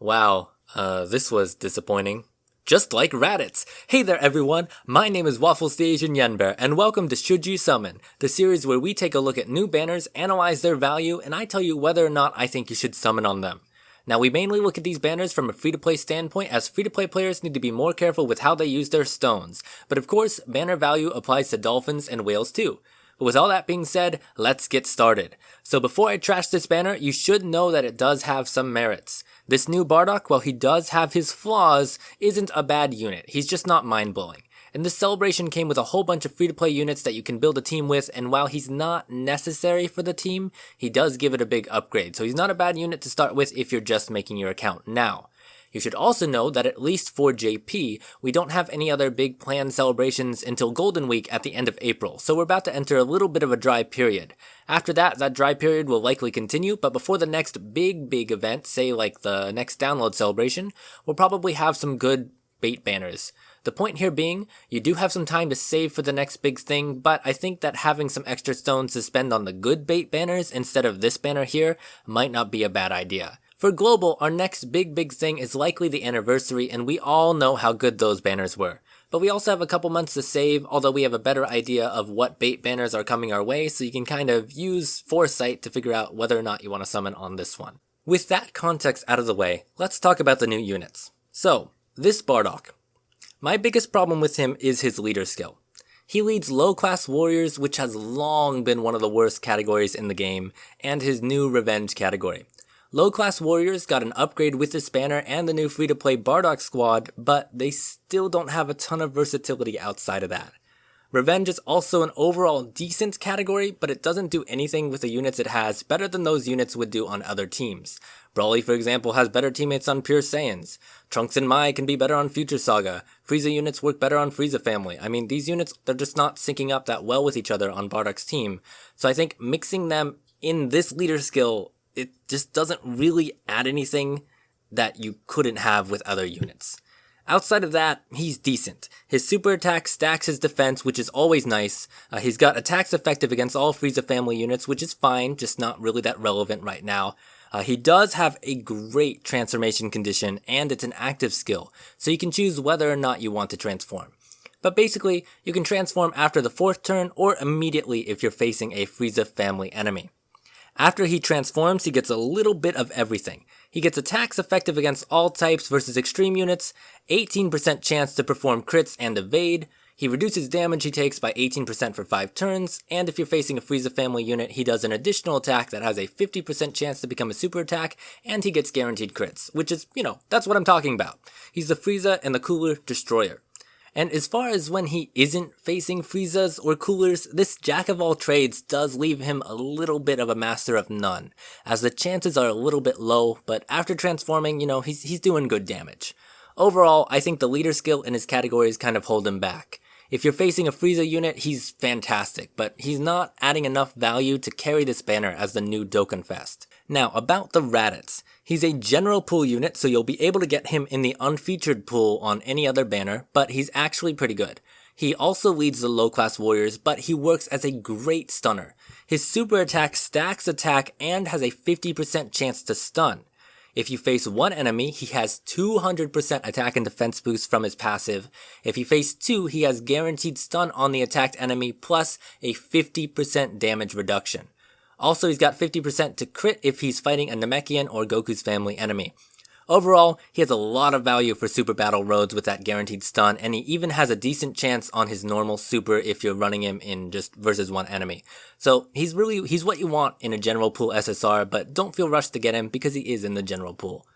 Wow, this was disappointing. Just like Raditz! Hey there everyone, my name is WafflesTheAsianYenbear, and welcome to Should You Summon, the series where we take a look at new banners, analyze their value, and I tell you whether or not I think you should summon on them. Now we mainly look at these banners from a free-to-play standpoint, as free-to-play players need to be more careful with how they use their stones, but of course, banner value applies to dolphins and whales too. But with all that being said, let's get started. So before I trash this banner, you should know that it does have some merits. This new Bardock, while he does have his flaws, isn't a bad unit. He's just not mind-blowing. And this celebration came with a whole bunch of free-to-play units that you can build a team with, and while he's not necessary for the team, he does give it a big upgrade. So he's not a bad unit to start with if you're just making your account now. You should also know that at least for JP, we don't have any other big planned celebrations until Golden Week at the end of April, so we're about to enter a little bit of a dry period. After that dry period will likely continue, but before the next big event, say like the next download celebration, we'll probably have some good bait banners. The point here being, you do have some time to save for the next big thing, but I think that having some extra stones to spend on the good bait banners instead of this banner here might not be a bad idea. For Global, our next big thing is likely the anniversary, and we all know how good those banners were. But we also have a couple months to save, although we have a better idea of what bait banners are coming our way, so you can kind of use foresight to figure out whether or not you want to summon on this one. With that context out of the way, let's talk about the new units. So, this Bardock. My biggest problem with him is his leader skill. He leads low-class warriors, which has long been one of the worst categories in the game, and his new revenge category. Low-class warriors got an upgrade with this banner and the new free-to-play Bardock squad, but they still don't have a ton of versatility outside of that. Revenge is also an overall decent category, but it doesn't do anything with the units it has better than those units would do on other teams. Broly, for example, has better teammates on Pure Saiyans. Trunks and Mai can be better on Future Saga. Frieza units work better on Frieza Family. I mean, these units, they're just not syncing up that well with each other on Bardock's team, so I think mixing them in this leader skill, it just doesn't really add anything that you couldn't have with other units. Outside of that, he's decent. His super attack stacks his defense, which is always nice. He's got attacks effective against all Frieza family units, which is fine, just not really that relevant right now. He does have a great transformation condition, and it's an active skill, so you can choose whether or not you want to transform. But basically, you can transform after the 4th turn, or immediately if you're facing a Frieza family enemy. After he transforms, he gets a little bit of everything. He gets attacks effective against all types versus extreme units, 18% chance to perform crits and evade, he reduces damage he takes by 18% for 5 turns, and if you're facing a Frieza family unit, he does an additional attack that has a 50% chance to become a super attack, and he gets guaranteed crits, which is, that's what I'm talking about. He's the Frieza and the Cooler Destroyer. And as far as when he isn't facing Friezas or Coolers, this jack of all trades does leave him a little bit of a master of none, as the chances are a little bit low, but after transforming, he's doing good damage. Overall, I think the leader skill in his categories kind of hold him back. If you're facing a Frieza unit, he's fantastic, but he's not adding enough value to carry this banner as the new Dokkan Fest. Now, about the Raditz. He's a general pool unit, so you'll be able to get him in the unfeatured pool on any other banner, but he's actually pretty good. He also leads the low-class warriors, but he works as a great stunner. His super attack stacks attack and has a 50% chance to stun. If you face one enemy, he has 200% attack and defense boost from his passive. If you face 2, he has guaranteed stun on the attacked enemy plus a 50% damage reduction. Also, he's got 50% to crit if he's fighting a Namekian or Goku's family enemy. Overall, he has a lot of value for Super Battle Roads with that guaranteed stun, and he even has a decent chance on his normal super if you're running him in just versus one enemy. So he's what you want in a general pool SSR, but don't feel rushed to get him because he is in the general pool.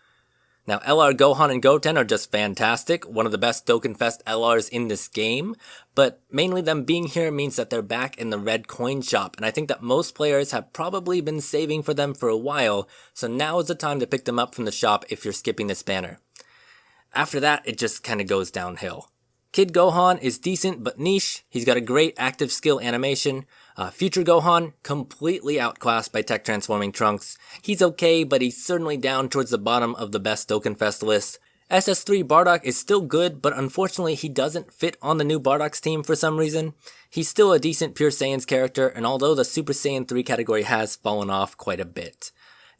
Now, LR Gohan and Goten are just fantastic, one of the best Dokkan Fest LRs in this game, but mainly them being here means that they're back in the red coin shop, and I think that most players have probably been saving for them for a while, so now is the time to pick them up from the shop if you're skipping this banner. After that, it just kinda goes downhill. Kid Gohan is decent but niche, he's got a great active skill animation. Future Gohan, completely outclassed by tech transforming Trunks. He's okay, but he's certainly down towards the bottom of the best Dokkan Fest list. SS3 Bardock is still good, but unfortunately he doesn't fit on the new Bardock's team for some reason. He's still a decent Pure Saiyans character, and although the Super Saiyan 3 category has fallen off quite a bit.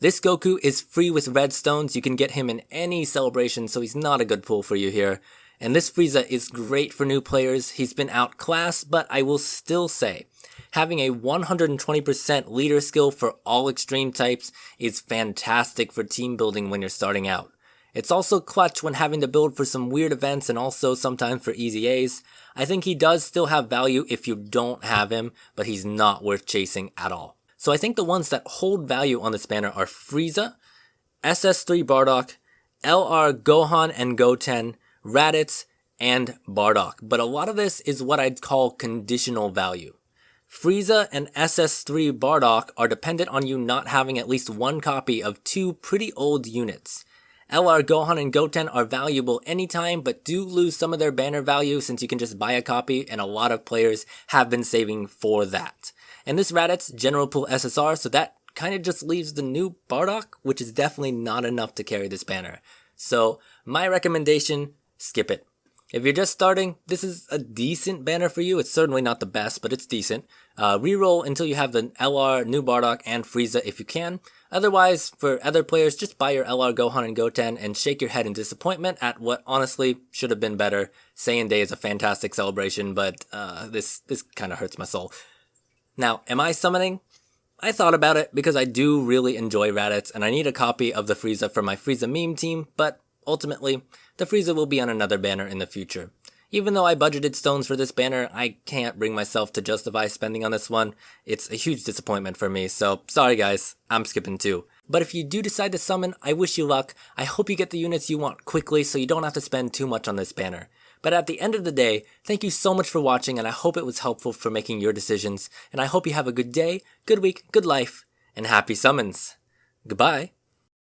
This Goku is free with red stones. You can get him in any celebration, so he's not a good pull for you here. And this Frieza is great for new players. He's been outclassed, but I will still say, having a 120% leader skill for all extreme types is fantastic for team building when you're starting out. It's also clutch when having to build for some weird events and also sometimes for easy A's. I think he does still have value if you don't have him, but he's not worth chasing at all. So I think the ones that hold value on this banner are Frieza, SS3 Bardock, LR Gohan and Goten, Raditz, and Bardock. But a lot of this is what I'd call conditional value. Frieza and SS3 Bardock are dependent on you not having at least one copy of two pretty old units. LR Gohan and Goten are valuable anytime, but do lose some of their banner value since you can just buy a copy, and a lot of players have been saving for that. And this Raditz, general pull SSR, so that kind of just leaves the new Bardock, which is definitely not enough to carry this banner. So, my recommendation, skip it. If you're just starting, this is a decent banner for you. It's certainly not the best, but it's decent. Reroll until you have the LR, new Bardock, and Frieza if you can. Otherwise, for other players, just buy your LR Gohan and Goten and shake your head in disappointment at what honestly should have been better. Saiyan Day is a fantastic celebration, but this kind of hurts my soul. Now, am I summoning? I thought about it because I do really enjoy Raditz, and I need a copy of the Frieza for my Frieza meme team, but ultimately, the Frieza will be on another banner in the future. Even though I budgeted stones for this banner, I can't bring myself to justify spending on this one. It's a huge disappointment for me, so sorry guys, I'm skipping too. But if you do decide to summon, I wish you luck. I hope you get the units you want quickly so you don't have to spend too much on this banner. But at the end of the day, thank you so much for watching, and I hope it was helpful for making your decisions. And I hope you have a good day, good week, good life, and happy summons. Goodbye.